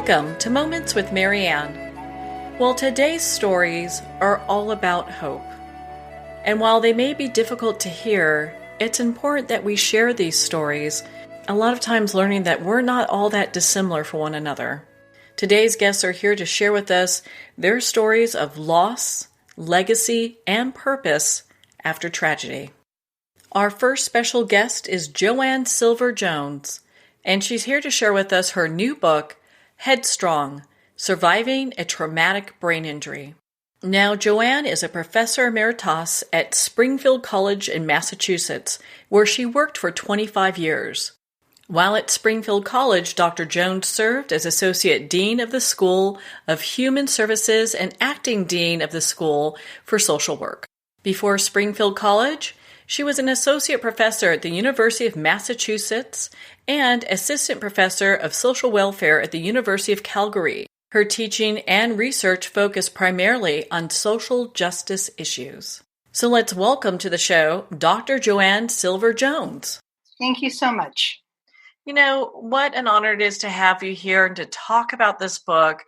Welcome to Moments with Marianne. Well, today's stories are all about hope. And while they may be difficult to hear, it's important that we share these stories, a lot of times learning that we're not all that dissimilar from one another. Today's guests are here to share with us their stories of loss, legacy, and purpose after tragedy. Our first special guest is Joanne-Silver-Jones, and she's here to share with us her new book, Headstrong, Surviving a Traumatic Brain Injury. Now, Joanne is a professor emeritus at Springfield College in Massachusetts, where she worked for 25 years. While at Springfield College, Dr. Jones served as Associate Dean of the School of Human Services and Acting Dean of the School for Social Work. Before Springfield College, she was an associate professor at the University of Massachusetts and assistant professor of social welfare at the University of Calgary. Her teaching and research focus primarily on social justice issues. So let's welcome to the show Dr. Joanne-Silver-Jones. Thank you so much. You know, what an honor it is to have you here and to talk about this book.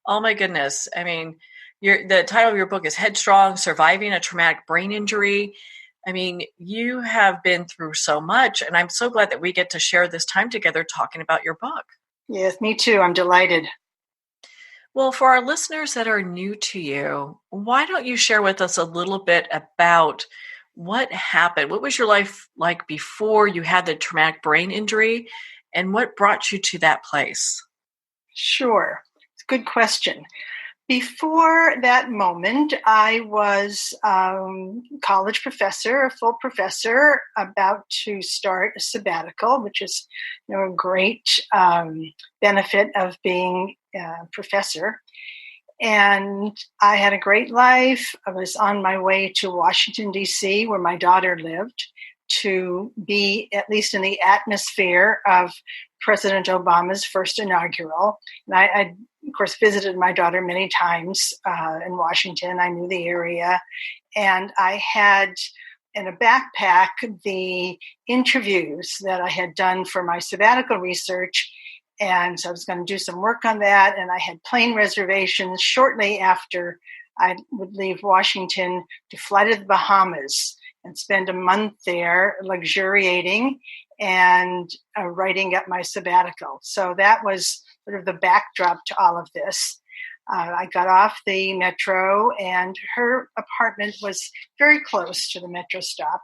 Oh my goodness. I mean, the title of your book is Headstrong, Surviving a Traumatic Brain Injury. I mean, you have been through so much, and I'm so glad that we get to share this time together talking about your book. Yes, me too. I'm delighted. Well, for our listeners that are new to you, why don't you share with us a little bit about what happened? What was your life like before you had the traumatic brain injury, and what brought you to that place? Sure. It's a good question. Before that moment, I was a college professor, a full professor, about to start a sabbatical, which is a great benefit of being a professor. And I had a great life. I was on my way to Washington, D.C., where my daughter lived, to be at least in the atmosphere of President Obama's first inaugural. And I of course, visited my daughter many times in Washington. I knew the area. And I had in a backpack the interviews that I had done for my sabbatical research. And so I was going to do some work on that. And I had plane reservations shortly after I would leave Washington to fly to the Bahamas and spend a month there luxuriating and writing up my sabbatical. So that was sort of the backdrop to all of this. I got off the metro, and her apartment was very close to the metro stop.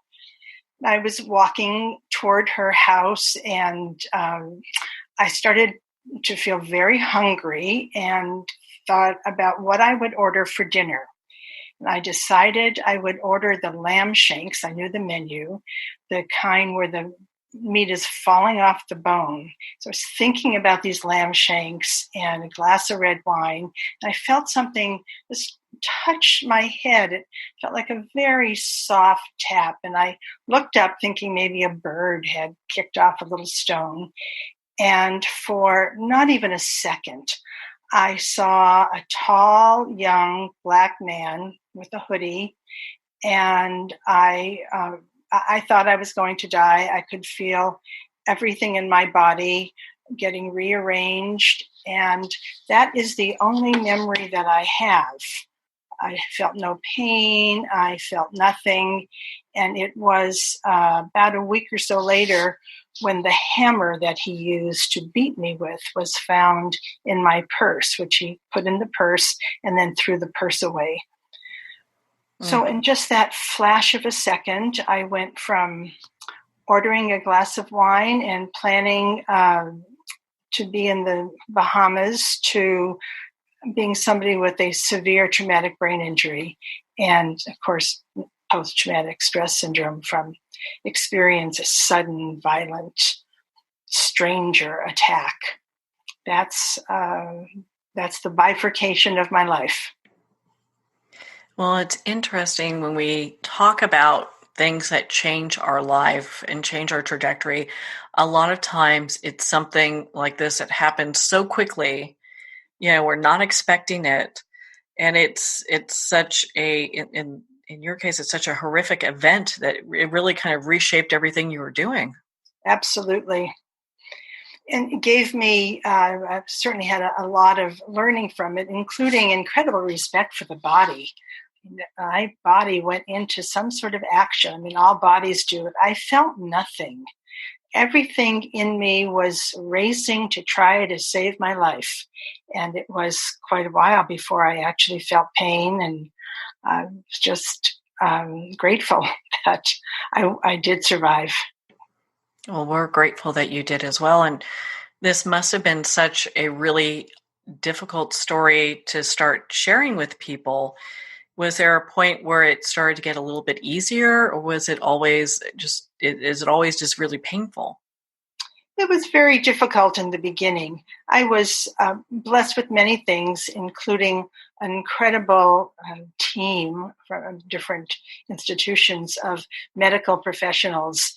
I was walking toward her house, and I started to feel very hungry and thought about what I would order for dinner. And I decided I would order the lamb shanks. I knew the menu, the kind where the meat is falling off the bone. So I was thinking about these lamb shanks and a glass of red wine. And I felt something just touch my head. It felt like a very soft tap. And I looked up thinking maybe a bird had kicked off a little stone. And for not even a second, I saw a tall, young black man with a hoodie, and I thought I was going to die. I could feel everything in my body getting rearranged, and that is the only memory that I have. I felt no pain. I felt nothing, and it was about a week or so later when the hammer that he used to beat me with was found in my purse, which he put in the purse and then threw the purse away. So in just that flash of a second, I went from ordering a glass of wine and planning to be in the Bahamas to being somebody with a severe traumatic brain injury and, of course, post-traumatic stress syndrome from experience a sudden, violent, stranger attack. That's the bifurcation of my life. Well, it's interesting when we talk about things that change our life and change our trajectory. A lot of times it's something like this that happens so quickly, we're not expecting it. And it's such in your case, it's such a horrific event that it really kind of reshaped everything you were doing. Absolutely. And it gave me, I've certainly had a lot of learning from it, including incredible respect for the body. My body went into some sort of action. I mean, all bodies do it. I felt nothing. Everything in me was racing to try to save my life. And it was quite a while before I actually felt pain, and I was just grateful that I did survive. Well, we're grateful that you did as well. And this must have been such a really difficult story to start sharing with people. Was there a point where it started to get a little bit easier, or was it always just, is it always just really painful? It was very difficult in the beginning. I was blessed with many things, including an incredible team from different institutions of medical professionals.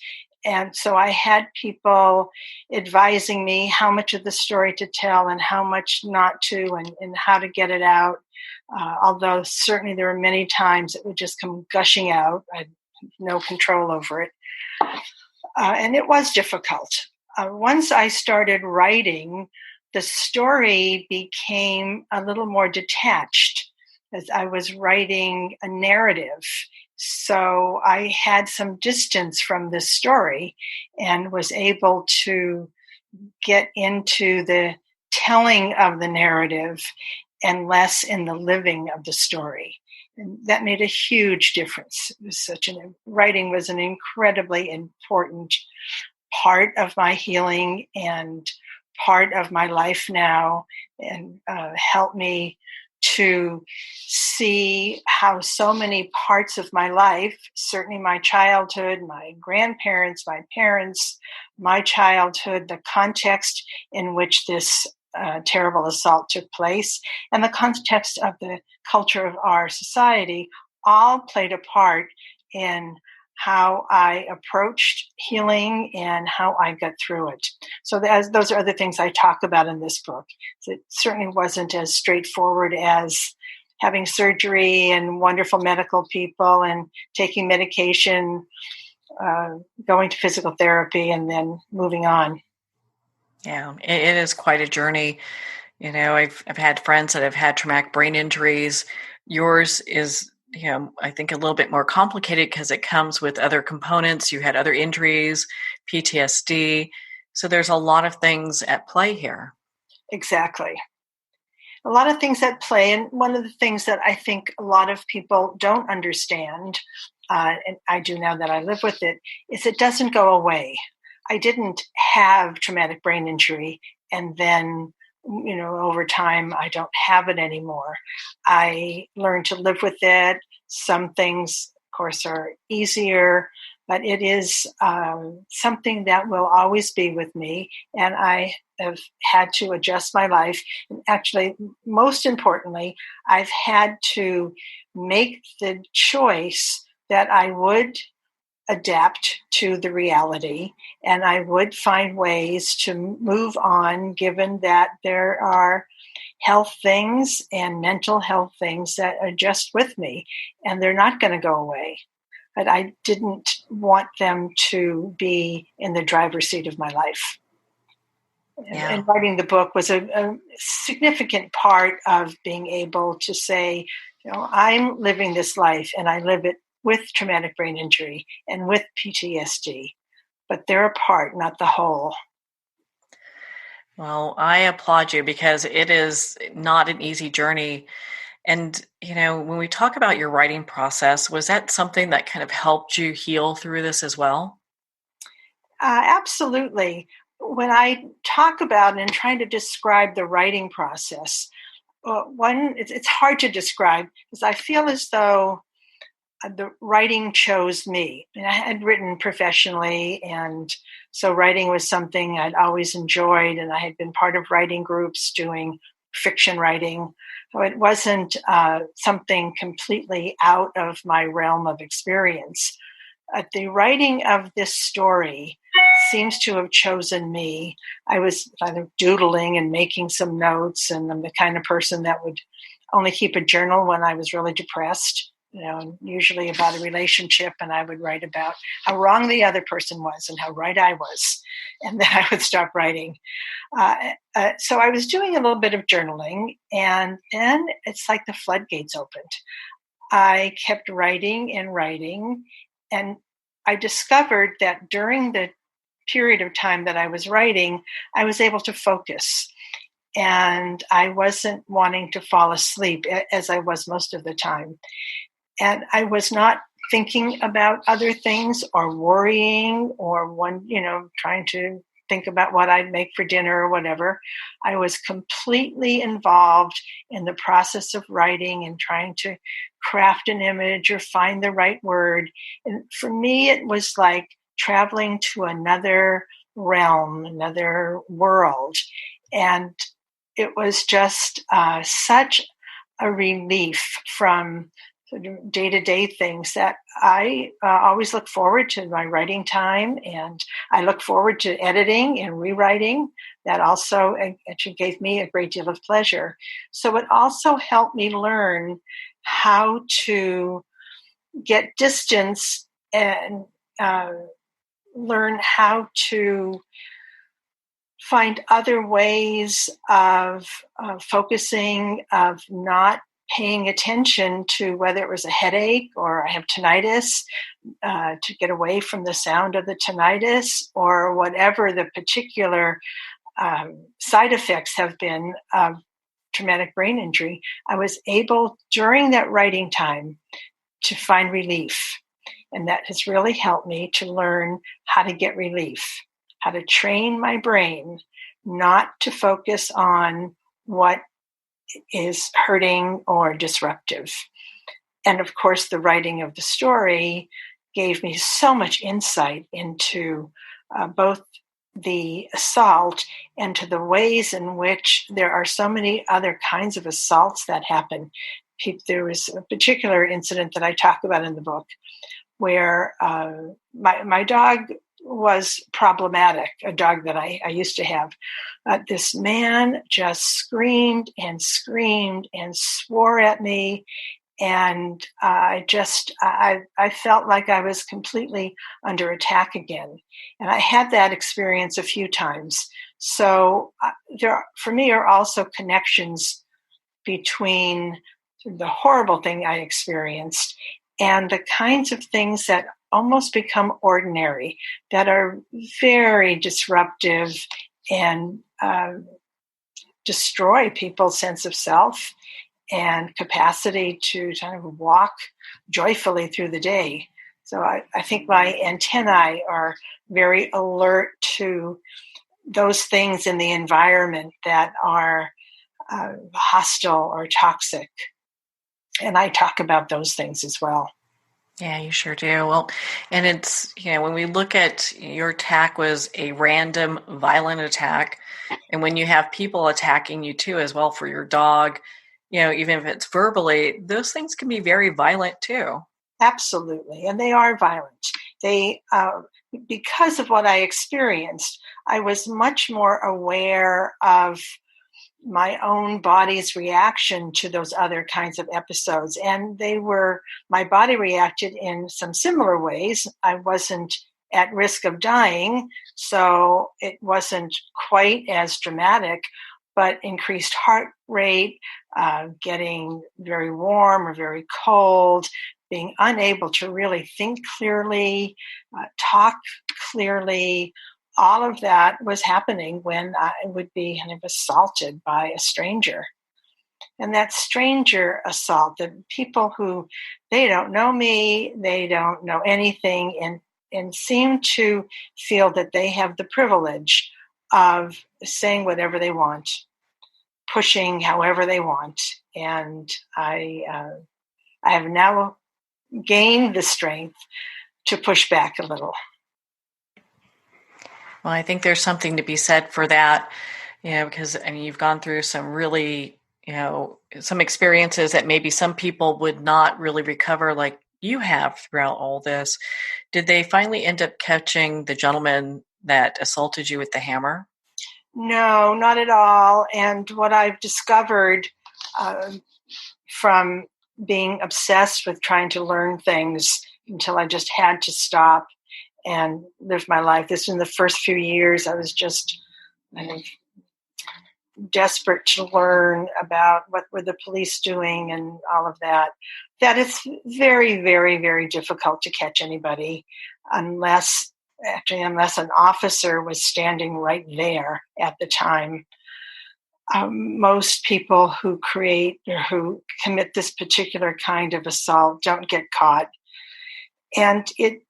And so I had people advising me how much of the story to tell and how much not to, and how to get it out. Although certainly there were many times it would just come gushing out. I had no control over it. And it was difficult. Once I started writing, the story became a little more detached as I was writing a narrative. So I had some distance from the story and was able to get into the telling of the narrative and less in the living of the story. And that made a huge difference. It was writing was an incredibly important part of my healing and part of my life now, and helped me to see how so many parts of my life, certainly my childhood, my grandparents, my parents, my childhood, the context in which this terrible assault took place, and the context of the culture of our society all played a part in how I approached healing and how I got through it. So those are other things I talk about in this book. It certainly wasn't as straightforward as having surgery and wonderful medical people and taking medication, going to physical therapy, and then moving on. Yeah, it is quite a journey. You know, I've had friends that have had traumatic brain injuries. Yours is, I think a little bit more complicated because it comes with other components. You had other injuries, PTSD. So there's a lot of things at play here. Exactly. A lot of things at play. And one of the things that I think a lot of people don't understand, and I do now that I live with it, is it doesn't go away. I didn't have traumatic brain injury and then, over time, I don't have it anymore. I learned to live with it. Some things, of course, are easier, but it is something that will always be with me. And I have had to adjust my life. And actually, most importantly, I've had to make the choice that I would adapt to the reality, and I would find ways to move on, given that there are health things and mental health things that are just with me, and they're not going to go away. But I didn't want them to be in the driver's seat of my life. Yeah. And writing the book was a significant part of being able to say, I'm living this life, and I live it with traumatic brain injury and with PTSD, but they're a part, not the whole. Well, I applaud you because it is not an easy journey. And, when we talk about your writing process, was that something that kind of helped you heal through this as well? Absolutely. When I talk about and trying to describe the writing process, it's hard to describe because I feel as though the writing chose me. And I had written professionally, and so writing was something I'd always enjoyed, and I had been part of writing groups doing fiction writing. So it wasn't something completely out of my realm of experience. The writing of this story seems to have chosen me. I was kind of doodling and making some notes, and I'm the kind of person that would only keep a journal when I was really depressed. usually about a relationship, and I would write about how wrong the other person was and how right I was. And then I would stop writing. So I was doing a little bit of journaling, and then it's like the floodgates opened. I kept writing and writing, and I discovered that during the period of time that I was writing, I was able to focus. And I wasn't wanting to fall asleep as I was most of the time. And I was not thinking about other things or worrying or trying to think about what I'd make for dinner or whatever. I was completely involved in the process of writing and trying to craft an image or find the right word. And for me, it was like traveling to another realm, another world. And it was just such a relief from day-to-day things that I always look forward to my writing time, and I look forward to editing and rewriting. That also actually gave me a great deal of pleasure. So it also helped me learn how to get distance and learn how to find other ways of focusing, of not paying attention to whether it was a headache or I have tinnitus, to get away from the sound of the tinnitus or whatever the particular side effects have been of traumatic brain injury. I was able during that writing time to find relief. And that has really helped me to learn how to get relief, how to train my brain not to focus on what is hurting or disruptive. And of course, the writing of the story gave me so much insight into both the assault and to the ways in which there are so many other kinds of assaults that happen. There was a particular incident that I talk about in the book where my dog was problematic, a dog that I used to have. This man just screamed and screamed and swore at me. And I felt like I was completely under attack again. And I had that experience a few times. So there, for me, are also connections between the horrible thing I experienced and the kinds of things that almost become ordinary, that are very disruptive and destroy people's sense of self and capacity to kind of walk joyfully through the day. So I think my antennae are very alert to those things in the environment that are hostile or toxic. And I talk about those things as well. Yeah, you sure do. Well, and it's, when we look at your attack was a random violent attack. And when you have people attacking you too, as well, for your dog, even if it's verbally, those things can be very violent too. Absolutely. And they are violent. They, because of what I experienced, I was much more aware of my own body's reaction to those other kinds of episodes. And my body reacted in some similar ways. I wasn't at risk of dying, so it wasn't quite as dramatic, but increased heart rate, getting very warm or very cold, being unable to really think clearly, talk clearly. All of that was happening when I would be kind of assaulted by a stranger. And that stranger assault, the people who, they don't know me, they don't know anything, and seem to feel that they have the privilege of saying whatever they want, pushing however they want. And I have now gained the strength to push back a little. Well, I think there's something to be said for that, because you've gone through some really, some experiences that maybe some people would not really recover like you have throughout all this. Did they finally end up catching the gentleman that assaulted you with the hammer? No, not at all. And what I've discovered from being obsessed with trying to learn things until I just had to stop and live my life. This in the first few years, I was just kind of desperate to learn about what were the police doing and all of that. That it's very, very, very difficult to catch anybody unless an officer was standing right there at the time. Most people who create or who commit this particular kind of assault don't get caught. And it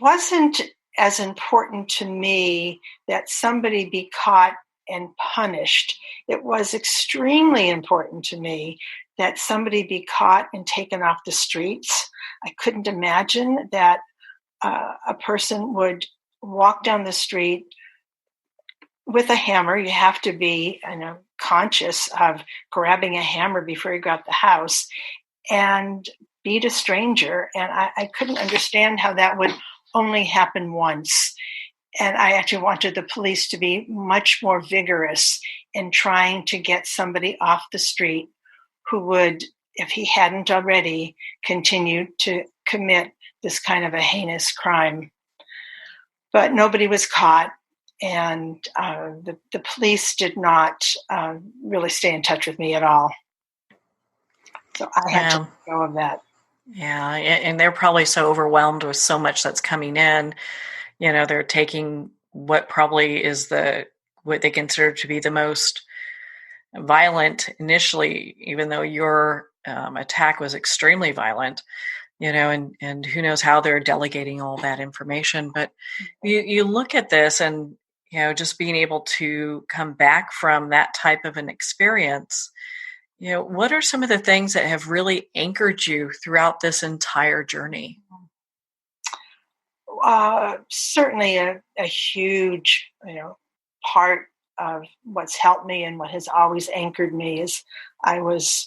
wasn't as important to me that somebody be caught and punished. It was extremely important to me that somebody be caught and taken off the streets. I couldn't imagine that a person would walk down the street with a hammer. You have to be conscious of grabbing a hammer before you go out the house and beat a stranger. And I couldn't understand how that would only happen once. And I actually wanted the police to be much more vigorous in trying to get somebody off the street who would, if he hadn't already, continue to commit this kind of a heinous crime. But nobody was caught, and the police did not really stay in touch with me at all. So I had to let go of that. Yeah, and they're probably so overwhelmed with so much that's coming in. They're taking what probably is what they consider to be the most violent initially, even though your attack was extremely violent, and who knows how they're delegating all that information. But you look at this and, just being able to come back from that type of an experience, what are some of the things that have really anchored you throughout this entire journey? Certainly a huge, part of what's helped me and what has always anchored me is I was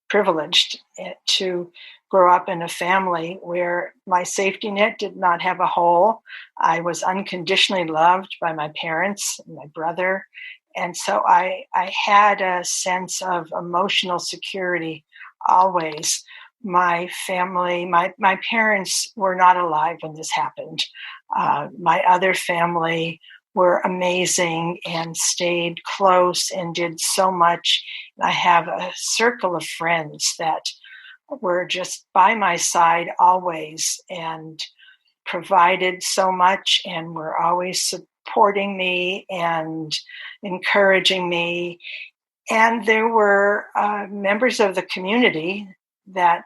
privileged to grow up in a family where my safety net did not have a hole. I was unconditionally loved by my parents and my brother. And so I had a sense of emotional security always. My family, my parents were not alive when this happened. My other family were amazing and stayed close and did so much. I have a circle of friends that were just by my side always and provided so much and were always supporting me and encouraging me. And there were members of the community that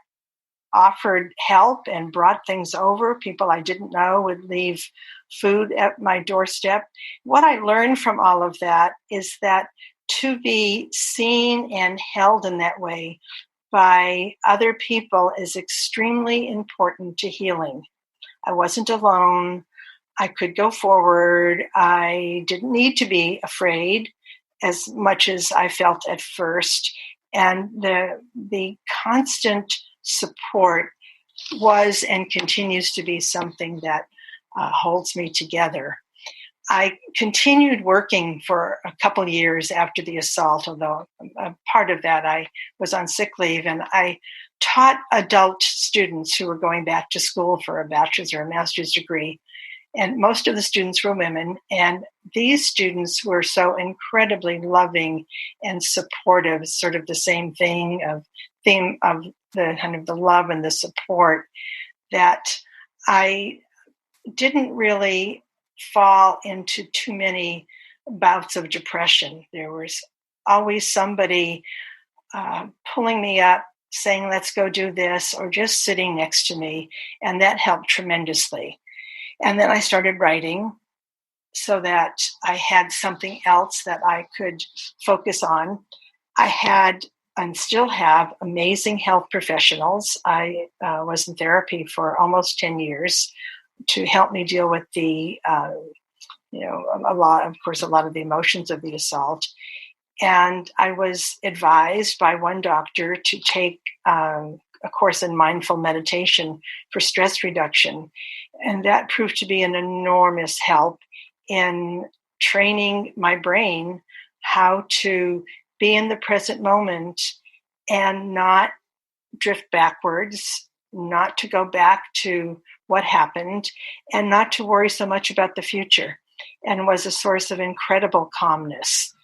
offered help and brought things over. People I didn't know would leave food at my doorstep. What I learned from all of that is that to be seen and held in that way by other people is extremely important to healing. I wasn't alone. I could go forward. I didn't need to be afraid as much as I felt at first. And the constant support was and continues to be something that holds me together. I continued working for a couple years after the assault, although a part of that I was on sick leave, and I taught adult students who were going back to school for a bachelor's or a master's degree. And most of the students were women, and these students were so incredibly loving and supportive, sort of the same theme of the kind of the love and the support, that I didn't really fall into too many bouts of depression. There was always somebody pulling me up, saying, let's go do this, or just sitting next to me. And that helped tremendously. And then I started writing so that I had something else that I could focus on. I had and still have amazing health professionals. I was in therapy for almost 10 years to help me deal with a lot of the emotions of the assault. And I was advised by one doctor to take a course in mindful meditation for stress reduction. And that proved to be an enormous help in training my brain how to be in the present moment and not drift backwards, not to go back to what happened, and not to worry so much about the future, and was a source of incredible calmness.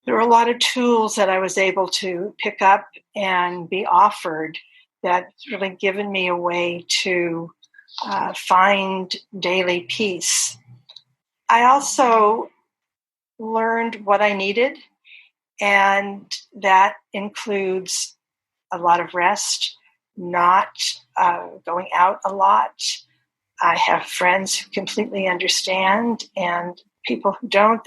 There were a lot of tools that I was able to pick up and be offered that's really given me a way to find daily peace. I also learned what I needed, and that includes a lot of rest, not going out a lot. I have friends who completely understand, and people who don't.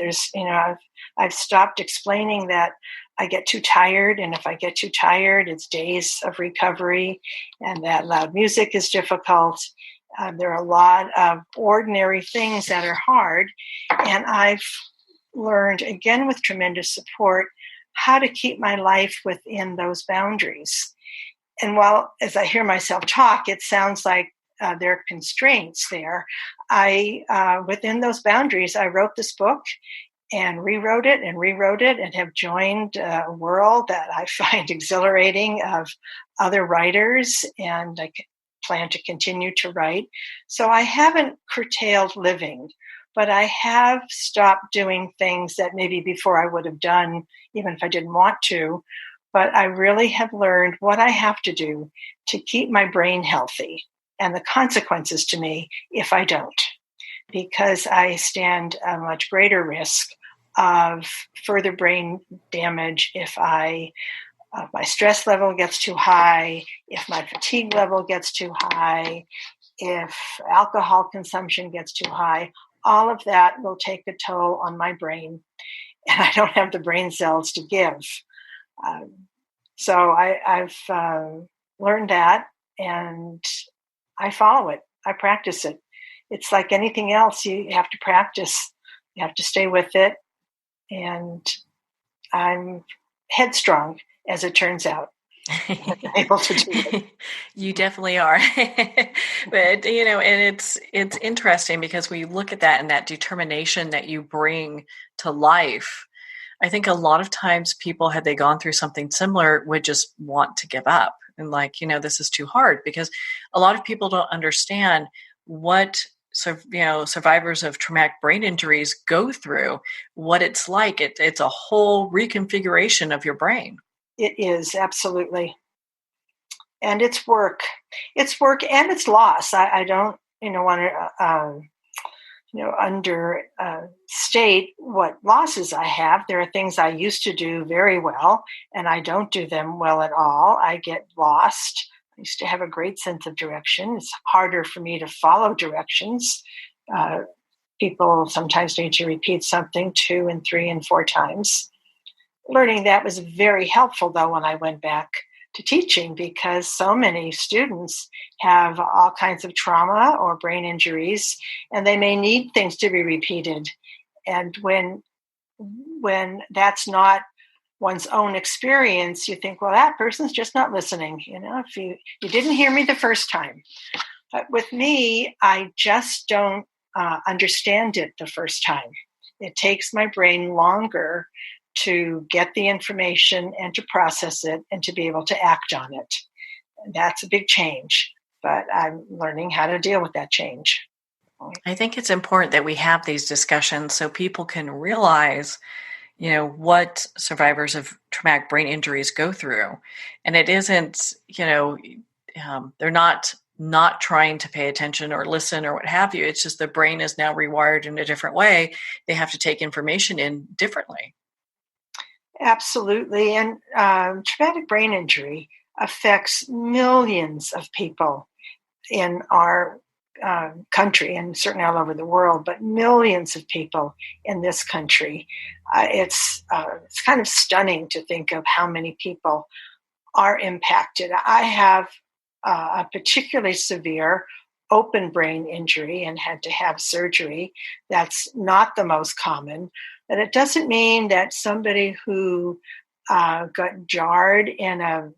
I've stopped explaining that I get too tired, and if I get too tired, it's days of recovery, and that loud music is difficult. There are a lot of ordinary things that are hard, and I've learned, again with tremendous support, how to keep my life within those boundaries. And while, as I hear myself talk, it sounds like there are constraints there, within those boundaries, I wrote this book and rewrote it and have joined a world that I find exhilarating of other writers, and I plan to continue to write. So I haven't curtailed living, but I have stopped doing things that maybe before I would have done, even if I didn't want to. But I really have learned what I have to do to keep my brain healthy, and the consequences to me if I don't, because I stand a much greater risk of further brain damage if my stress level gets too high, if my fatigue level gets too high, if alcohol consumption gets too high. All of that will take a toll on my brain, and I don't have the brain cells to give. So I've learned that, and I follow it. I practice it. It's like anything else. You have to practice. You have to stay with it. And I'm headstrong, as it turns out. Able to do it. You definitely are. But, and it's interesting because we look at that and that determination that you bring to life. I think a lot of times people, had they gone through something similar, would just want to give up and this is too hard, because a lot of people don't understand what survivors of traumatic brain injuries go through, what it's like. It's a whole reconfiguration of your brain. It is, absolutely. And it's work. It's work and it's loss. I don't, want to, understate what losses I have. There are things I used to do very well, and I don't do them well at all. I get lost. I used to have a great sense of direction. It's harder for me to follow directions. People sometimes need to repeat something 2 and 3 and 4 times. Learning that was very helpful, though, when I went back to teaching, because so many students have all kinds of trauma or brain injuries, and they may need things to be repeated. And when that's not one's own experience, you think, well, that person's just not listening. If you didn't hear me the first time. But with me, I just don't understand it the first time. It takes my brain longer to get the information and to process it and to be able to act on it. And that's a big change, but I'm learning how to deal with that change. I think it's important that we have these discussions so people can realize, what survivors of traumatic brain injuries go through. And it isn't, they're not trying to pay attention or listen or what have you. It's just the brain is now rewired in a different way. They have to take information in differently. Absolutely. And traumatic brain injury affects millions of people in our country, and certainly all over the world, but millions of people in this country. It's kind of stunning to think of how many people are impacted. I have a particularly severe open brain injury and had to have surgery. That's not the most common, but it doesn't mean that somebody who got jarred in an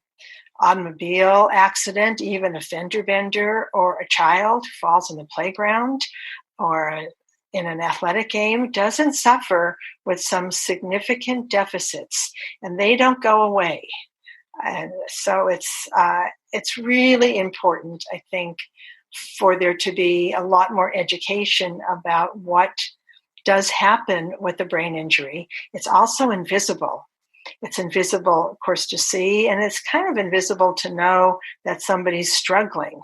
automobile accident, even a fender bender, or a child who falls in the playground or in an athletic game doesn't suffer with some significant deficits, and they don't go away. And so it's really important, I think, for there to be a lot more education about what does happen with a brain injury. It's also invisible. It's invisible, of course, to see, and it's kind of invisible to know that somebody's struggling.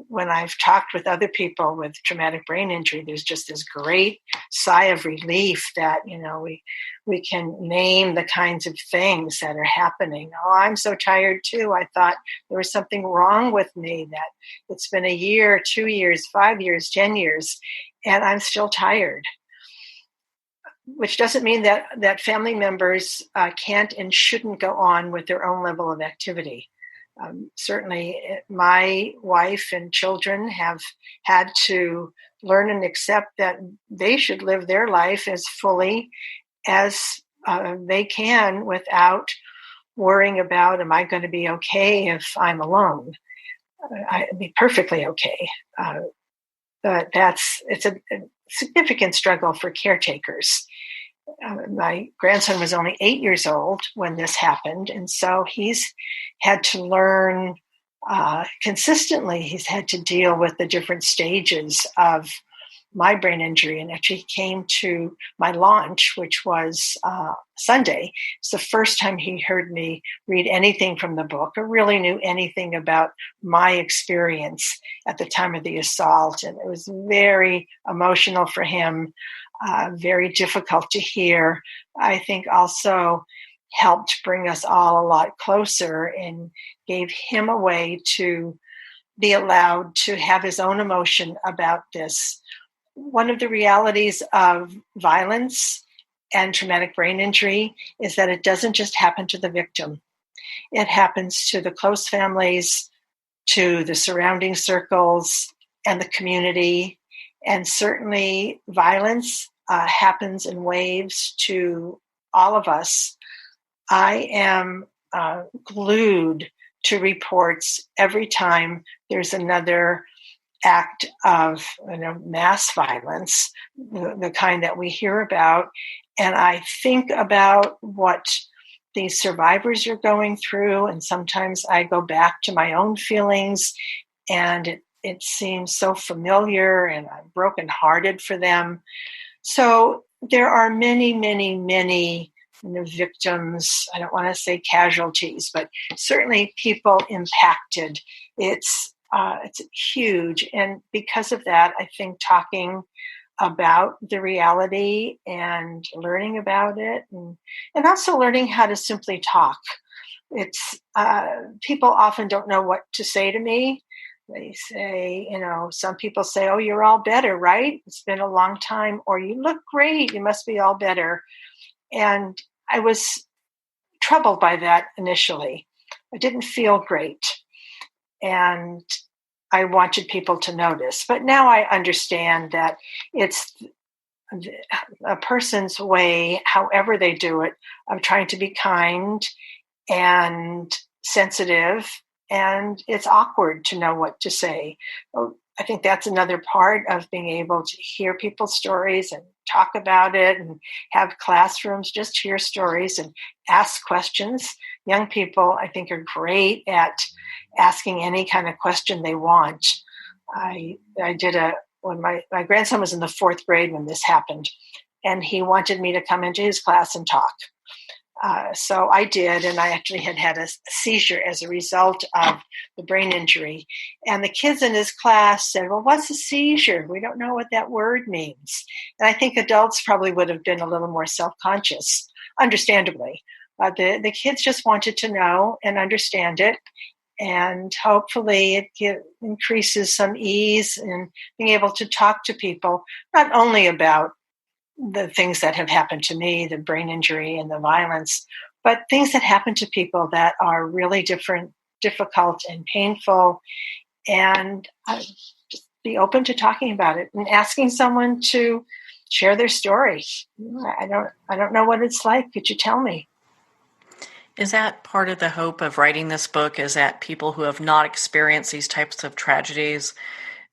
When I've talked with other people with traumatic brain injury, there's just this great sigh of relief that, we can name the kinds of things that are happening. Oh, I'm so tired too. I thought there was something wrong with me, that it's been a year, 2 years, 5 years, 10 years, and I'm still tired. Which doesn't mean that family members can't and shouldn't go on with their own level of activity. Certainly, my wife and children have had to learn and accept that they should live their life as fully as they can without worrying about, am I going to be okay if I'm alone? I'd be perfectly okay. But it's a significant struggle for caretakers. My grandson was only 8 years old when this happened, and so he's had to learn consistently. He's had to deal with the different stages of my brain injury, and actually came to my launch, which was Sunday. It's the first time he heard me read anything from the book or really knew anything about my experience at the time of the assault, and it was very emotional for him. Very difficult to hear. I think also helped bring us all a lot closer and gave him a way to be allowed to have his own emotion about this. One of the realities of violence and traumatic brain injury is that it doesn't just happen to the victim. It happens to the close families, to the surrounding circles, and the community. And certainly violence happens in waves to all of us. I am glued to reports every time there's another act of mass violence, the kind that we hear about. And I think about what these survivors are going through. And sometimes I go back to my own feelings, and it seems so familiar, and I'm brokenhearted for them. So there are many, many, many victims. I don't want to say casualties, but certainly people impacted. It's huge. And because of that, I think talking about the reality and learning about it, and also learning how to simply talk. It's people often don't know what to say to me. They say, some people say, oh, you're all better, right? It's been a long time. Or you look great. You must be all better. And I was troubled by that initially. I didn't feel great. And I wanted people to notice. But now I understand that it's a person's way, however they do it, of trying to be kind and sensitive. And it's awkward to know what to say. I think that's another part of being able to hear people's stories and talk about it, and have classrooms just hear stories and ask questions. Young people, I think, are great at asking any kind of question they want. I did when my grandson was in the 4th grade when this happened, and he wanted me to come into his class and talk. So I did, and I actually had a seizure as a result of the brain injury. And the kids in his class said, well, what's a seizure? We don't know what that word means. And I think adults probably would have been a little more self-conscious, understandably. The kids just wanted to know and understand it. And hopefully it increases some ease in being able to talk to people, not only about the things that have happened to me, the brain injury and the violence, but things that happen to people that are really difficult and painful, and just be open to talking about it and asking someone to share their story. I don't know what it's like. Could you tell me? Is that part of the hope of writing this book, is that people who have not experienced these types of tragedies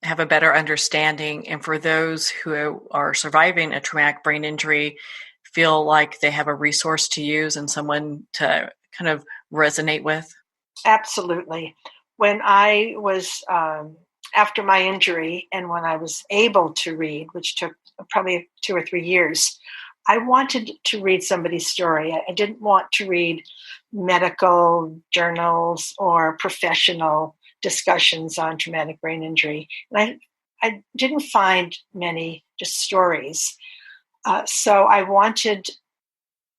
have a better understanding, and for those who are surviving a traumatic brain injury feel like they have a resource to use and someone to kind of resonate with? Absolutely. When I was, after my injury and when I was able to read, which took probably 2 or 3 years, I wanted to read somebody's story. I didn't want to read medical journals or professional discussions on traumatic brain injury. And I didn't find many just stories. So I wanted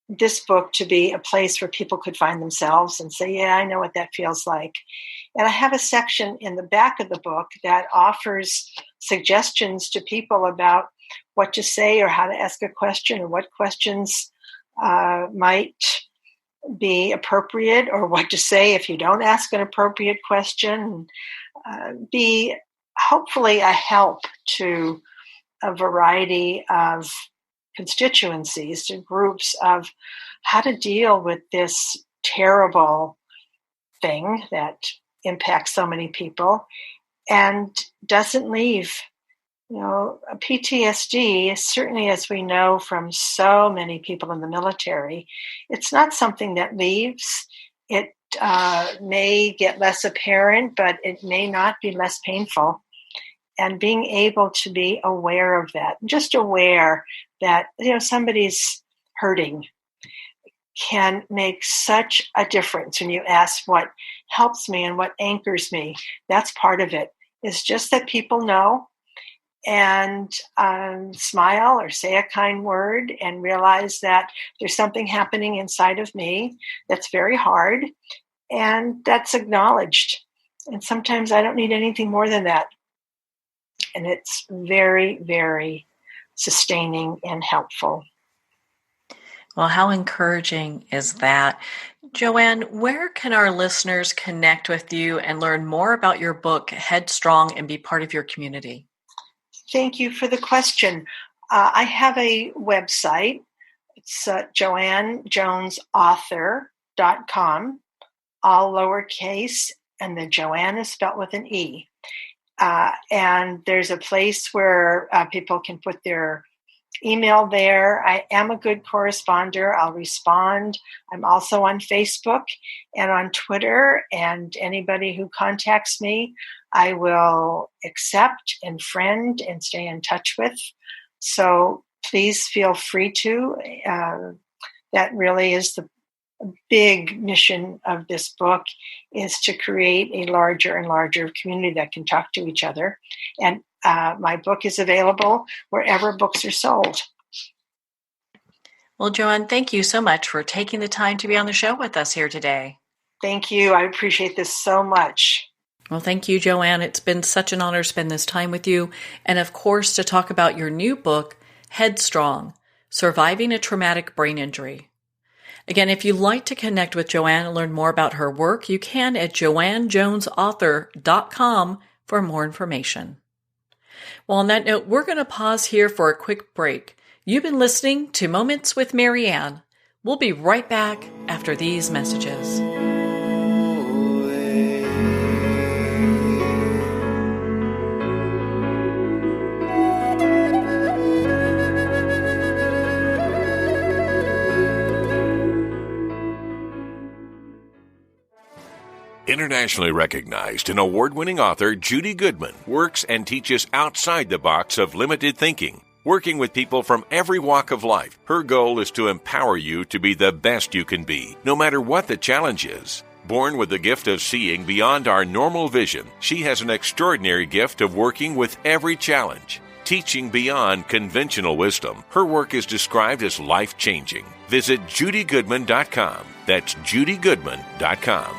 this book to be a place where people could find themselves and say, yeah, I know what that feels like. And I have a section in the back of the book that offers suggestions to people about what to say or how to ask a question or what questions might be appropriate or what to say if you don't ask an appropriate question. Be hopefully a help to a variety of constituencies, to groups, of how to deal with this terrible thing that impacts so many people and doesn't leave. PTSD, certainly as we know from so many people in the military, it's not something that leaves. It may get less apparent, but it may not be less painful. And being able to be aware of that, just aware that somebody's hurting, can make such a difference. When you ask what helps me and what anchors me, that's part of it. It's just that people know and smile or say a kind word and realize that there's something happening inside of me that's very hard and that's acknowledged. And sometimes I don't need anything more than that. And it's very, very sustaining and helpful. Well, how encouraging is that? Joanne, where can our listeners connect with you and learn more about your book, Headstrong, and be part of your community? Thank you for the question. I have a website. It's joanne-jones-author.com, all lowercase, and the Joanne is spelled with an E. And there's a place where people can put their email there. I am a good corresponder. I'll respond. I'm also on Facebook and on Twitter, and anybody who contacts me, I will accept and friend and stay in touch with. So please feel free to. That really is the big mission of this book, is to create a larger and larger community that can talk to each other. And my book is available wherever books are sold. Well, Joanne, thank you so much for taking the time to be on the show with us here today. Thank you. I appreciate this so much. Well, thank you, Joanne. It's been such an honor to spend this time with you. And of course, to talk about your new book, Headstrong, Surviving a Traumatic Brain Injury. Again, if you'd like to connect with Joanne and learn more about her work, you can at joanne-jonesauthor.com for more information. Well, on that note, we're going to pause here for a quick break. You've been listening to Moments with Marianne. We'll be right back after these messages. Internationally recognized and award-winning author Judy Goodman works and teaches outside the box of limited thinking. Working with people from every walk of life, her goal is to empower you to be the best you can be, no matter what the challenge is. Born with the gift of seeing beyond our normal vision, she has an extraordinary gift of working with every challenge. Teaching beyond conventional wisdom, her work is described as life-changing. Visit judygoodman.com. That's judygoodman.com.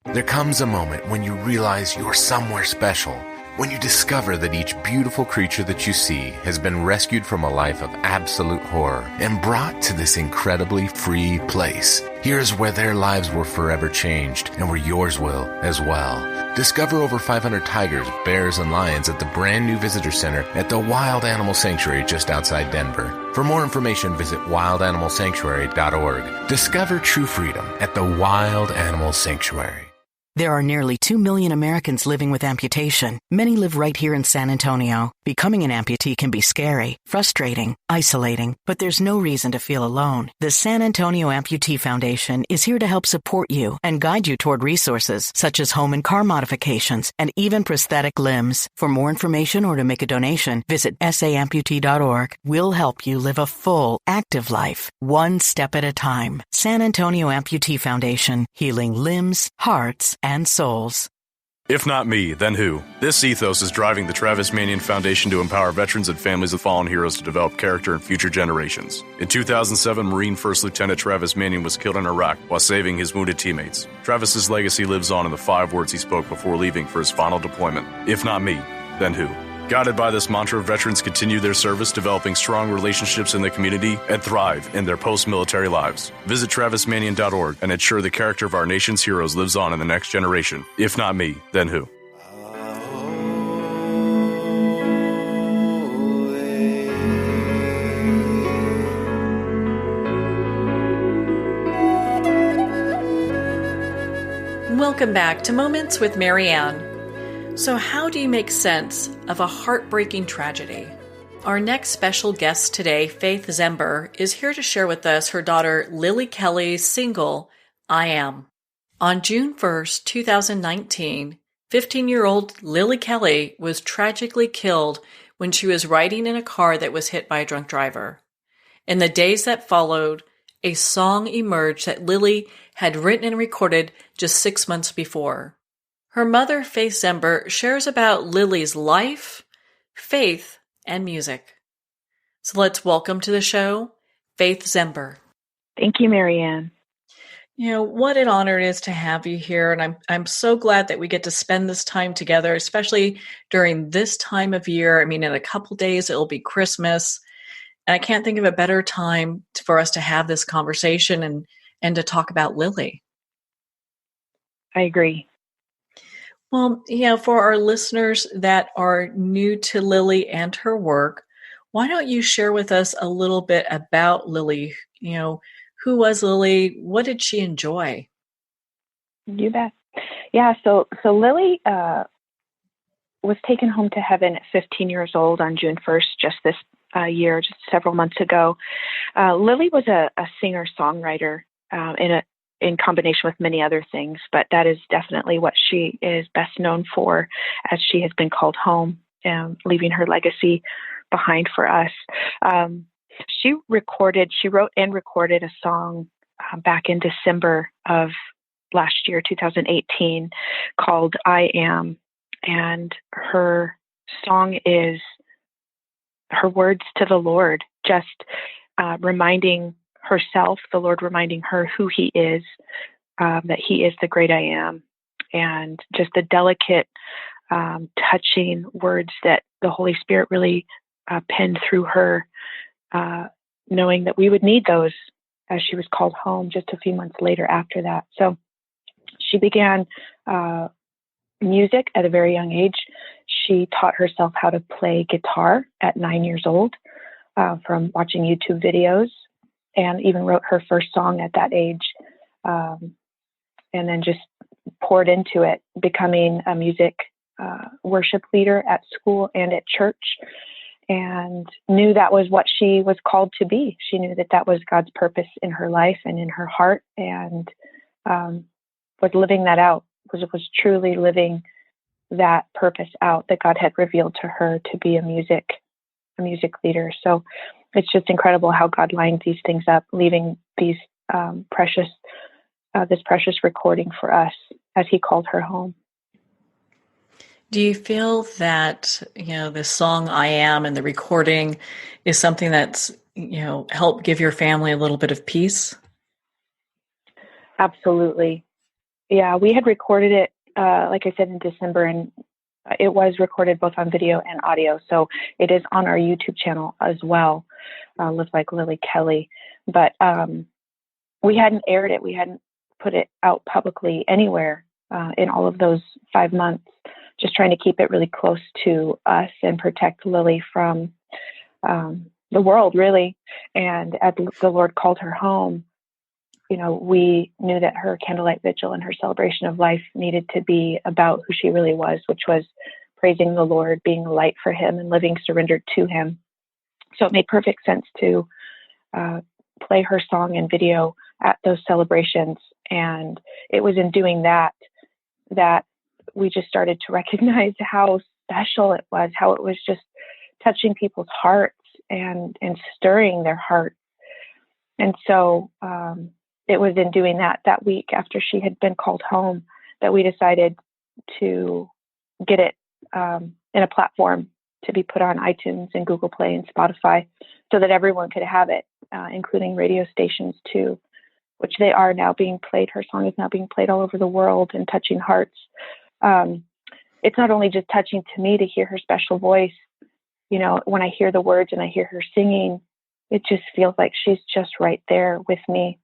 There comes a moment when you realize you're somewhere special, when you discover that each beautiful creature that you see has been rescued from a life of absolute horror and brought to this incredibly free place. Here's where their lives were forever changed and where yours will as well. Discover over 500 tigers, bears, and lions at the brand new visitor center at the Wild Animal Sanctuary just outside Denver. For more information, visit wildanimalsanctuary.org. Discover true freedom at the Wild Animal Sanctuary. There are nearly 2 million Americans living with amputation. Many live right here in San Antonio. Becoming an amputee can be scary, frustrating, isolating, but there's no reason to feel alone. The San Antonio Amputee Foundation is here to help support you and guide you toward resources such as home and car modifications and even prosthetic limbs. For more information or to make a donation, visit saamputee.org. We'll help you live a full, active life, one step at a time. San Antonio Amputee Foundation, healing limbs, hearts, and souls. If not me, then who? This ethos is driving the Travis Manion Foundation to empower veterans and families of fallen heroes to develop character in future generations. In 2007, Marine First Lieutenant Travis Manion was killed in Iraq while saving his wounded teammates. Travis's legacy lives on in the 5 words he spoke before leaving for his final deployment. If not me, then who? Guided by this mantra, veterans continue their service, developing strong relationships in the community and thrive in their post-military lives. Visit TravisManion.org and ensure the character of our nation's heroes lives on in the next generation. If not me, then who? Welcome back to Moments with Marianne. So how do you make sense of a heartbreaking tragedy? Our next special guest today, Faith Zember, is here to share with us her daughter Lily Kelly's single, I Am. On June 1st, 2019, 15-year-old Lily Kelly was tragically killed when she was riding in a car that was hit by a drunk driver. In the days that followed, a song emerged that Lily had written and recorded just 6 months before. Her mother, Faith Zember, shares about Lily's life, faith, and music. So let's welcome to the show, Faith Zember. Thank you, Marianne. You know, what an honor it is to have you here. And I'm so glad that we get to spend this time together, especially during this time of year. I mean, in a couple days, it'll be Christmas. And I can't think of a better time for us to have this conversation and to talk about Lily. I agree. Well, for our listeners that are new to Lily and her work, why don't you share with us a little bit about Lily? Who was Lily? What did she enjoy? You bet. Yeah, so Lily was taken home to heaven at 15 years old on June 1st, just this year, just several months ago. Lily was a singer-songwriter in combination with many other things, but that is definitely what she is best known for, as she has been called home, leaving her legacy behind for us. She wrote and recorded a song back in December of last year, 2018, called I Am. And her song is her words to the Lord, just reminding herself, the Lord reminding her who he is, that he is the great I am, and just the delicate, touching words that the Holy Spirit really penned through her, knowing that we would need those as she was called home just a few months later after that. So she began music at a very young age. She taught herself how to play guitar at 9 years old from watching YouTube videos, and even wrote her first song at that age, and then just poured into it, becoming a music worship leader at school and at church, and knew that was what she was called to be. She knew that that was God's purpose in her life and in her heart, and was living that out, was truly living that purpose out that God had revealed to her to be a music leader. So it's just incredible how God lined these things up, leaving these precious recording for us as he called her home. Do you feel that, the song I Am and the recording is something that's, helped give your family a little bit of peace? Absolutely. Yeah, we had recorded it, like I said, in December, and it was recorded both on video and audio. So it is on our YouTube channel as well, Live Like Lily Kelly. But we hadn't aired it. We hadn't put it out publicly anywhere in all of those 5 months, just trying to keep it really close to us and protect Lily from the world, really. And as the Lord called her home, we knew that her candlelight vigil and her celebration of life needed to be about who she really was, which was praising the Lord, being a light for him, and living surrendered to him. So it made perfect sense to play her song and video at those celebrations. And it was in doing that we just started to recognize how special it was, how it was just touching people's hearts and stirring their hearts. And so it was in doing that week after she had been called home that we decided to get it in a platform to be put on iTunes and Google Play and Spotify so that everyone could have it, including radio stations too, which they are now being played. Her song is now being played all over the world and touching hearts. It's not only just touching to me to hear her special voice. When I hear the words and I hear her singing, it just feels like she's just right there with me.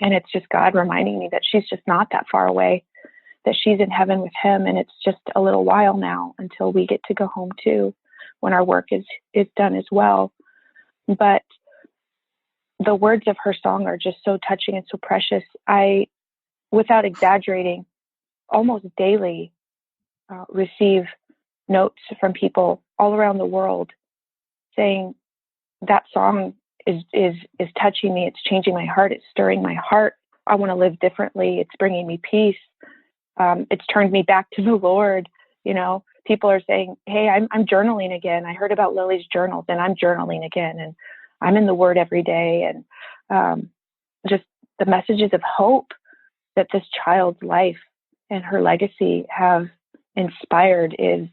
And it's just God reminding me that she's just not that far away, that she's in heaven with him. And it's just a little while now until we get to go home too, when our work is done as well. But the words of her song are just so touching and so precious. I, without exaggerating, almost daily receive notes from people all around the world saying that song is touching me. It's changing my heart. It's stirring my heart. I want to live differently. It's bringing me peace. It's turned me back to the Lord. People are saying, hey, I'm journaling again. I heard about Lily's journals and I'm journaling again. And I'm in the Word every day. And just the messages of hope that this child's life and her legacy have inspired is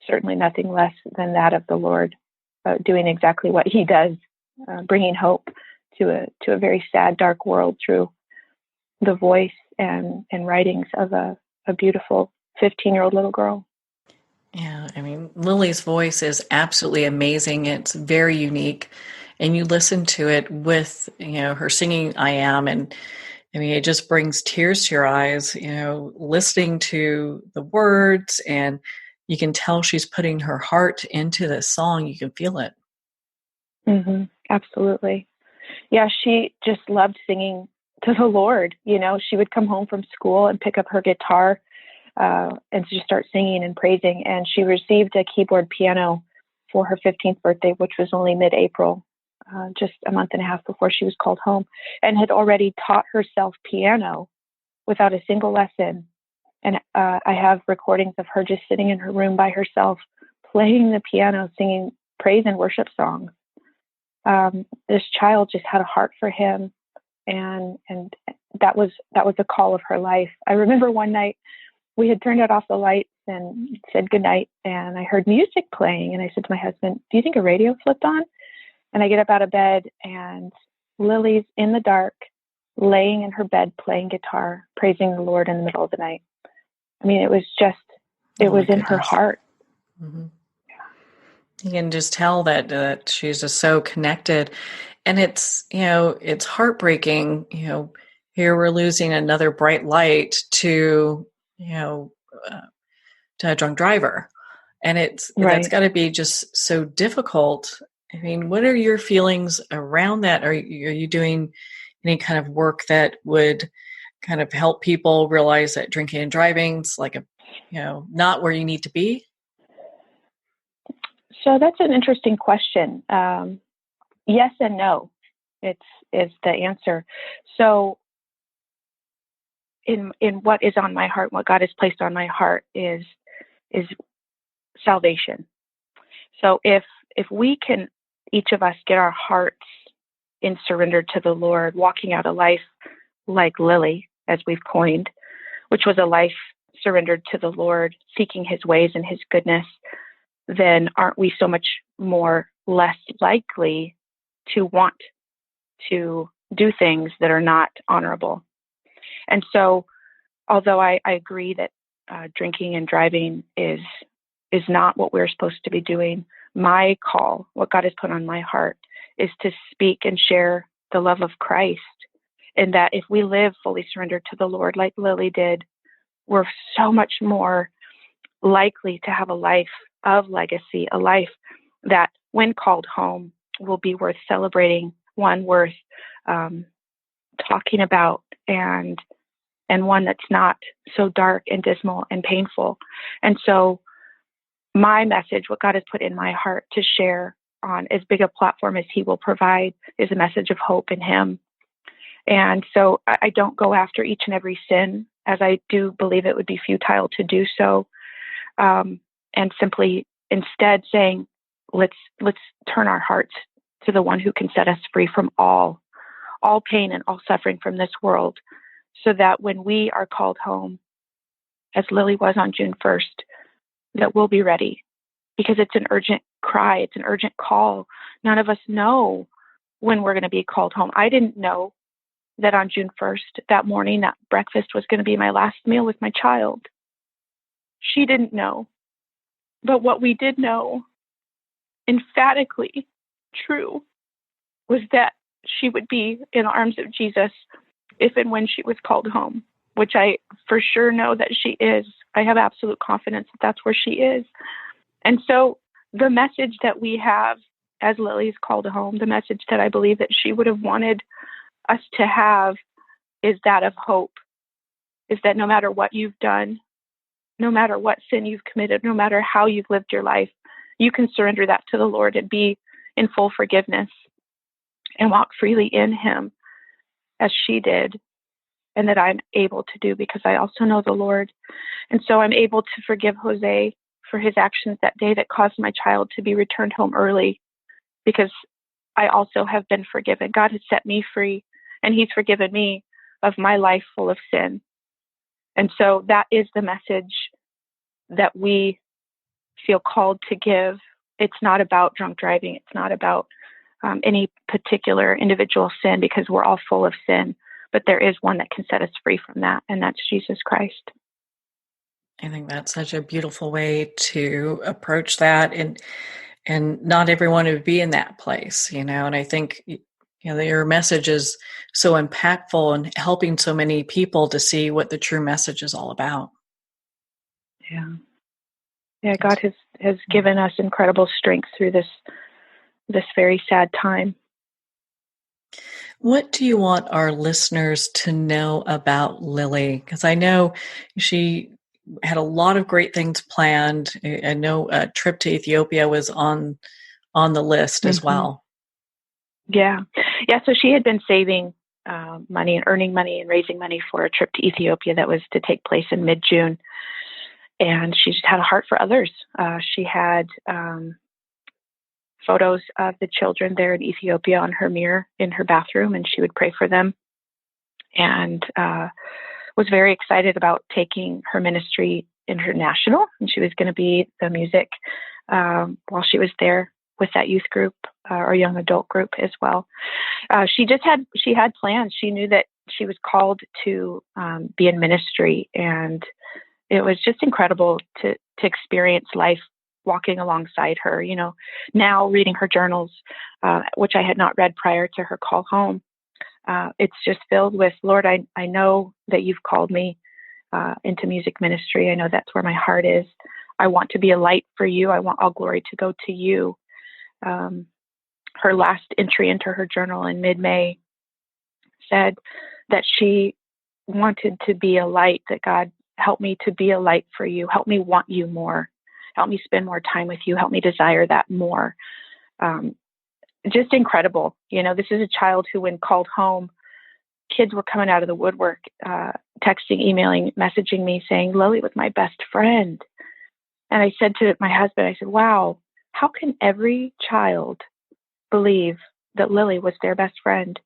certainly nothing less than that of the Lord doing exactly what he does, bringing hope to a very sad, dark world through the voice and writings of a beautiful 15-year-old little girl. Yeah, Lily's voice is absolutely amazing. It's very unique. And you listen to it with, her singing I Am. And it just brings tears to your eyes, listening to the words, and you can tell she's putting her heart into this song. You can feel it. Mm-hmm. Absolutely. Yeah, she just loved singing to the Lord. She would come home from school and pick up her guitar and just start singing and praising. And she received a keyboard piano for her 15th birthday, which was only mid-April, just a month and a half before she was called home, and had already taught herself piano without a single lesson. And I have recordings of her just sitting in her room by herself, playing the piano, singing praise and worship songs. This child just had a heart for him, and that was the call of her life. I remember one night we had turned off the lights and said goodnight, and I heard music playing, and I said to my husband, "Do you think a radio flipped on?" And I get up out of bed, and Lily's in the dark, laying in her bed playing guitar, praising the Lord in the middle of the night. It was just, it was in her heart. Mm-hmm. You can just tell that she's just so connected. And it's, it's heartbreaking, here we're losing another bright light to a drunk driver. And that's got to be just so difficult. What are your feelings around that? Are you doing any kind of work that would kind of help people realize that drinking and driving is like not where you need to be? So that's an interesting question. Yes and no. Is the answer. So in what is on my heart, what God has placed on my heart is salvation. So if we can, each of us, get our hearts in surrender to the Lord, walking out a life like Lily, as we've coined, which was a life surrendered to the Lord, seeking his ways and his goodness, then aren't we so much less likely to want to do things that are not honorable? And so, although I agree that drinking and driving is not what we're supposed to be doing, my call, what God has put on my heart, is to speak and share the love of Christ. And that if we live fully surrendered to the Lord like Lily did, we're so much more likely to have a life of legacy, a life that, when called home, will be worth celebrating, one worth talking about, and one that's not so dark and dismal and painful. And so my message, what God has put in my heart to share on as big a platform as He will provide, is a message of hope in Him. And so I don't go after each and every sin, as I do believe it would be futile to do so, and simply instead saying, let's turn our hearts to the one who can set us free from all pain and all suffering from this world, so that when we are called home, as Lily was on June 1st, that we'll be ready, because it's an urgent cry. It's an urgent call. None of us know when we're going to be called home. I didn't know that on June 1st, that morning, that breakfast was going to be my last meal with my child. She didn't know. But what we did know, emphatically true, was that she would be in the arms of Jesus if and when she was called home, which I for sure know that she is. I have absolute confidence that that's where she is. And so the message that we have as Lily's called home, the message that I believe that she would have wanted us to have, is that of hope, is that no matter what you've done, no matter what sin you've committed, no matter how you've lived your life, you can surrender that to the Lord and be in full forgiveness and walk freely in Him as she did, and that I'm able to do because I also know the Lord. And so I'm able to forgive Jose for his actions that day that caused my child to be returned home early, because I also have been forgiven. God has set me free, and He's forgiven me of my life full of sin. And so that is the message that we feel called to give. It's not about drunk driving. It's not about any particular individual sin, because we're all full of sin. But there is one that can set us free from that, and that's Jesus Christ. I think that's such a beautiful way to approach that, and not everyone would be in that place, and I think your message is so impactful and helping so many people to see what the true message is all about. Yeah, God has given us incredible strength through this very sad time. What do you want our listeners to know about Lily? Because I know she had a lot of great things planned. I know a trip to Ethiopia was on the list as well. Yeah. So she had been saving money and earning money and raising money for a trip to Ethiopia that was to take place in mid-June. And she just had a heart for others. She had photos of the children there in Ethiopia on her mirror in her bathroom, and she would pray for them. And was very excited about taking her ministry international. And she was going to be the music while she was there with that youth group or young adult group as well. She had plans. She knew that she was called to be in ministry, and it was just incredible to experience life walking alongside her. Now reading her journals, which I had not read prior to her call home, it's just filled with, Lord, I know that you've called me into music ministry. I know that's where my heart is. I want to be a light for you. I want all glory to go to you. Her last entry into her journal in mid-May said that she wanted to be a light, that God, help me to be a light for you. Help me want you more. Help me spend more time with you. Help me desire that more. Just incredible. This is a child who, when called home, kids were coming out of the woodwork, texting, emailing, messaging me saying, Lily was my best friend. And I said to my husband, I said, wow, how can every child believe that Lily was their best friend?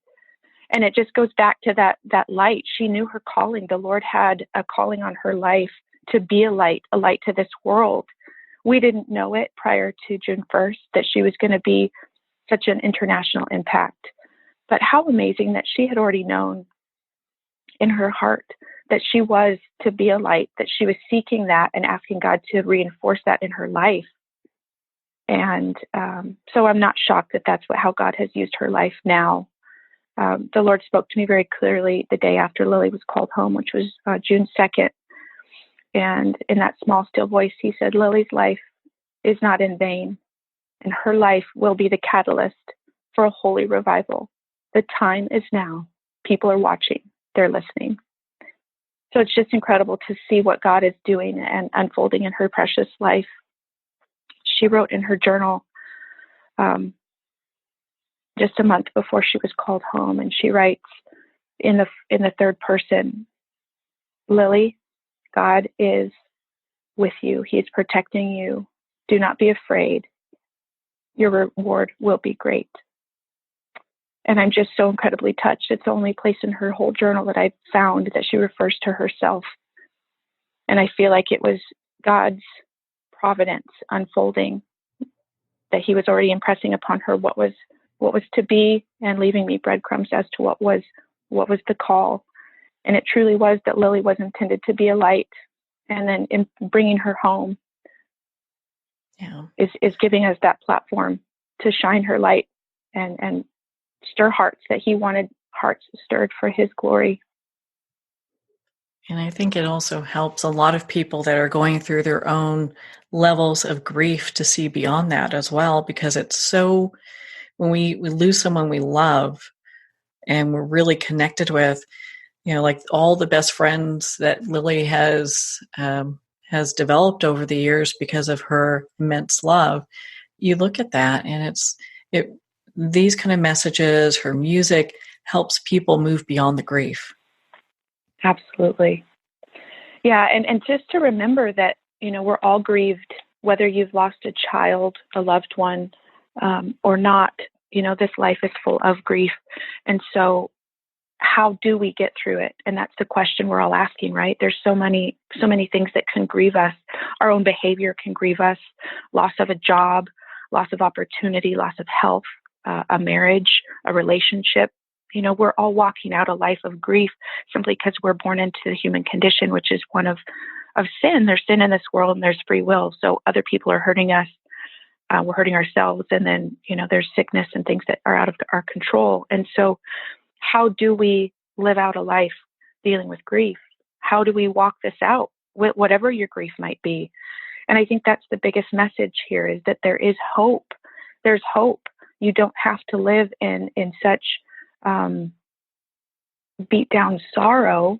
And it just goes back to that light. She knew her calling. The Lord had a calling on her life to be a light to this world. We didn't know it prior to June 1st that she was going to be such an international impact. But how amazing that she had already known in her heart that she was to be a light, that she was seeking that and asking God to reinforce that in her life. And so I'm not shocked that that's how God has used her life now. The Lord spoke to me very clearly the day after Lily was called home, which was June 2nd. And in that small, still voice, He said, Lily's life is not in vain, and her life will be the catalyst for a holy revival. The time is now. People are watching, they're listening. So it's just incredible to see what God is doing and unfolding in her precious life. She wrote in her journal just a month before she was called home, and she writes in the third person, Lily, God is with you. He's protecting you. Do not be afraid. Your reward will be great. And I'm just so incredibly touched. It's the only place in her whole journal that I've found that she refers to herself. And I feel like it was God's providence unfolding, that he was already impressing upon her what was to be, and leaving me breadcrumbs as to what was the call. And it truly was that Lily was intended to be a light, and then in bringing her home is giving us that platform to shine her light and stir hearts that he wanted hearts stirred for his glory. And I think it also helps a lot of people that are going through their own levels of grief to see beyond that as well, because it's so, when we lose someone we love and we're really connected with, like all the best friends that Lily has developed over the years because of her immense love, you look at that and these kind of messages, her music helps people move beyond the grief. Absolutely. Yeah. And just to remember that, we're all grieved, whether you've lost a child, a loved one, or not. This life is full of grief. And so how do we get through it? And that's the question we're all asking, right? There's so many things that can grieve us. Our own behavior can grieve us. Loss of a job, loss of opportunity, loss of health, a marriage, a relationship. We're all walking out a life of grief simply because we're born into the human condition, which is one of sin. There's sin in this world and there's free will. So other people are hurting us. We're hurting ourselves. And then, there's sickness and things that are out of our control. And so how do we live out a life dealing with grief? How do we walk this out, whatever your grief might be? And I think that's the biggest message here, is that there is hope. There's hope. You don't have to live in such beat down sorrow.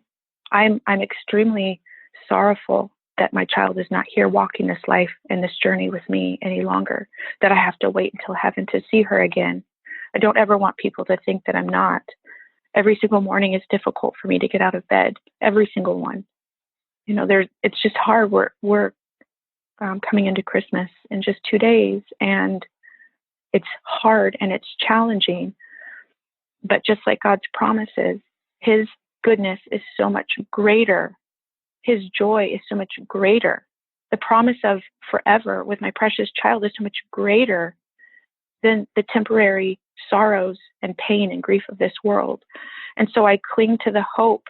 I'm extremely sorrowful that my child is not here walking this life and this journey with me any longer, that I have to wait until heaven to see her again. I don't ever want people to think that I'm not. Every single morning is difficult for me to get out of bed. Every single one. It's just hard. We're coming into Christmas in just 2 days, and it's hard and it's challenging. But just like God's promises, his goodness is so much greater. His joy is so much greater. The promise of forever with my precious child is so much greater than the temporary sorrows and pain and grief of this world. And so I cling to the hope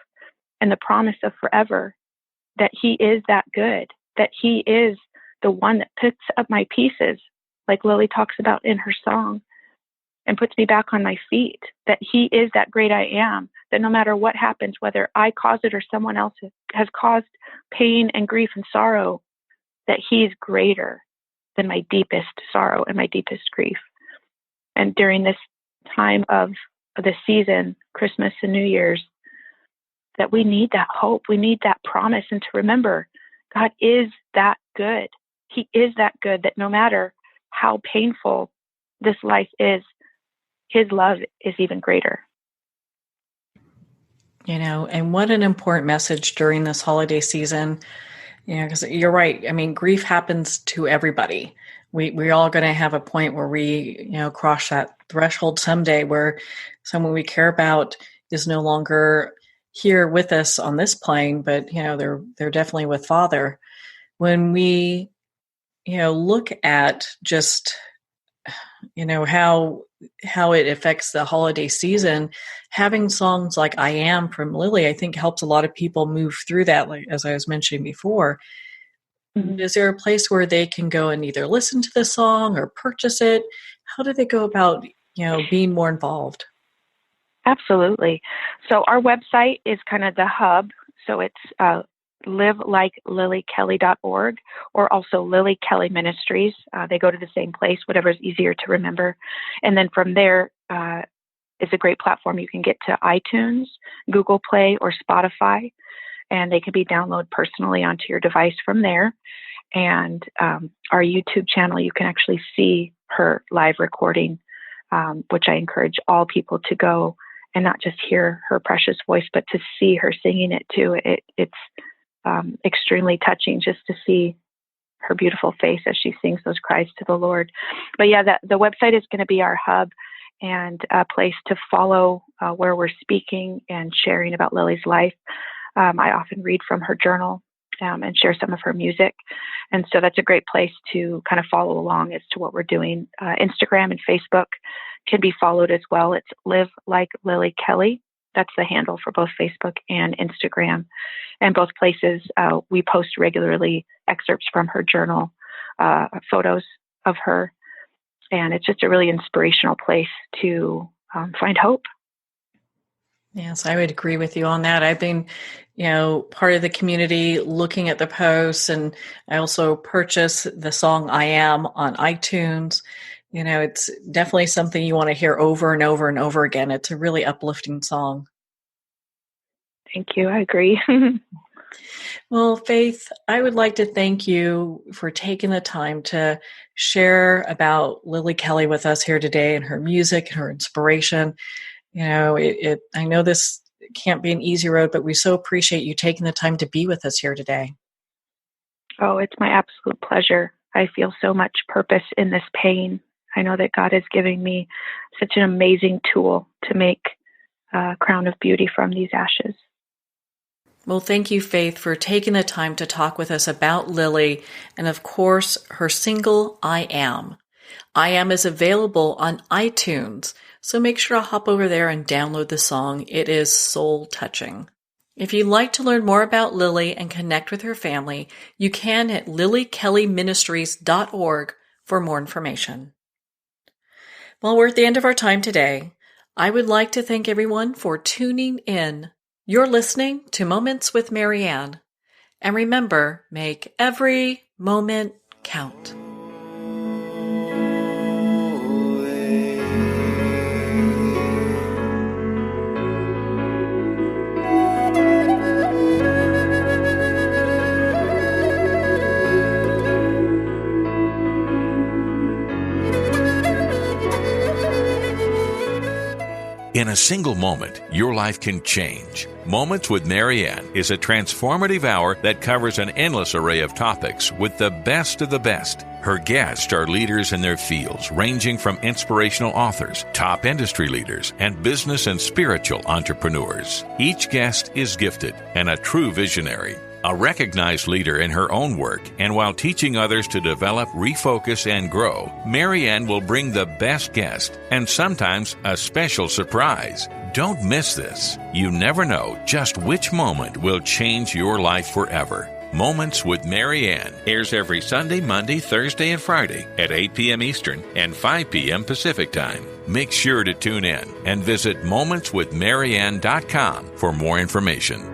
and the promise of forever, that he is that good, that he is the one that picks up my pieces, like Lily talks about in her song, and puts me back on my feet, that he is that great I am, that no matter what happens, whether I cause it or someone else has caused pain and grief and sorrow, that he's greater than my deepest sorrow and my deepest grief. And during this time of the season, Christmas and New Year's, that we need that hope. We need that promise. And to remember, God is that good. He is that good, that no matter how painful this life is, his love is even greater. And what an important message during this holiday season, because you're right. I mean, grief happens to everybody. We're all going to have a point where we, cross that threshold someday where someone we care about is no longer here with us on this plane, but, they're definitely with Father. When we, look at just, how it affects the holiday season, having songs like I Am from Lily, I think helps a lot of people move through that, like as I was mentioning before. Mm-hmm. Is there a place where they can go and either listen to the song or purchase it? How do they go about, being more involved? Absolutely. So our website is kind of the hub. So it's livelikeLilyKelly.org, or also Lily Kelly Ministries. They go to the same place, whatever is easier to remember. And then from there, is a great platform. You can get to iTunes, Google Play, or Spotify, and they can be downloaded personally onto your device from there. And our YouTube channel, you can actually see her live recording, which I encourage all people to go and not just hear her precious voice, but to see her singing it too. It's extremely touching just to see her beautiful face as she sings those cries to the Lord. But yeah, the website is going to be our hub and a place to follow where we're speaking and sharing about Lily's life. I often read from her journal and share some of her music. And so that's a great place to kind of follow along as to what we're doing. Instagram and Facebook can be followed as well. It's Live Like Lily Kelly. That's the handle for both Facebook and Instagram. And both places, we post regularly excerpts from her journal, photos of her. And it's just a really inspirational place to find hope. Yes, I would agree with you on that. I've been, part of the community looking at the posts, and I also purchased the song I Am on iTunes. It's definitely something you want to hear over and over and over again. It's a really uplifting song. Thank you. I agree. Well, Faith, I would like to thank you for taking the time to share about Lily Kelly with us here today and her music and her inspiration. I know this can't be an easy road, but we so appreciate you taking the time to be with us here today. Oh, it's my absolute pleasure. I feel so much purpose in this pain. I know that God is giving me such an amazing tool to make a crown of beauty from these ashes. Well, thank you, Faith, for taking the time to talk with us about Lily and, of course, her single, I Am. I Am is available on iTunes, so make sure to hop over there and download the song. It is soul-touching. If you'd like to learn more about Lily and connect with her family, you can at lilykellyministries.org for more information. Well, we're at the end of our time today. I would like to thank everyone for tuning in. You're listening to Moments with Marianne. And remember, make every moment count. In a single moment, your life can change. Moments with Marianne is a transformative hour that covers an endless array of topics with the best of the best. Her guests are leaders in their fields, ranging from inspirational authors, top industry leaders, and business and spiritual entrepreneurs. Each guest is gifted and a true visionary. A recognized leader in her own work, and while teaching others to develop, refocus, and grow, Marianne will bring the best guest and sometimes a special surprise. Don't miss this. You never know just which moment will change your life forever. Moments with Marianne airs every Sunday, Monday, Thursday, and Friday at 8 p.m. Eastern and 5 p.m. Pacific Time. Make sure to tune in and visit momentswithmarianne.com for more information.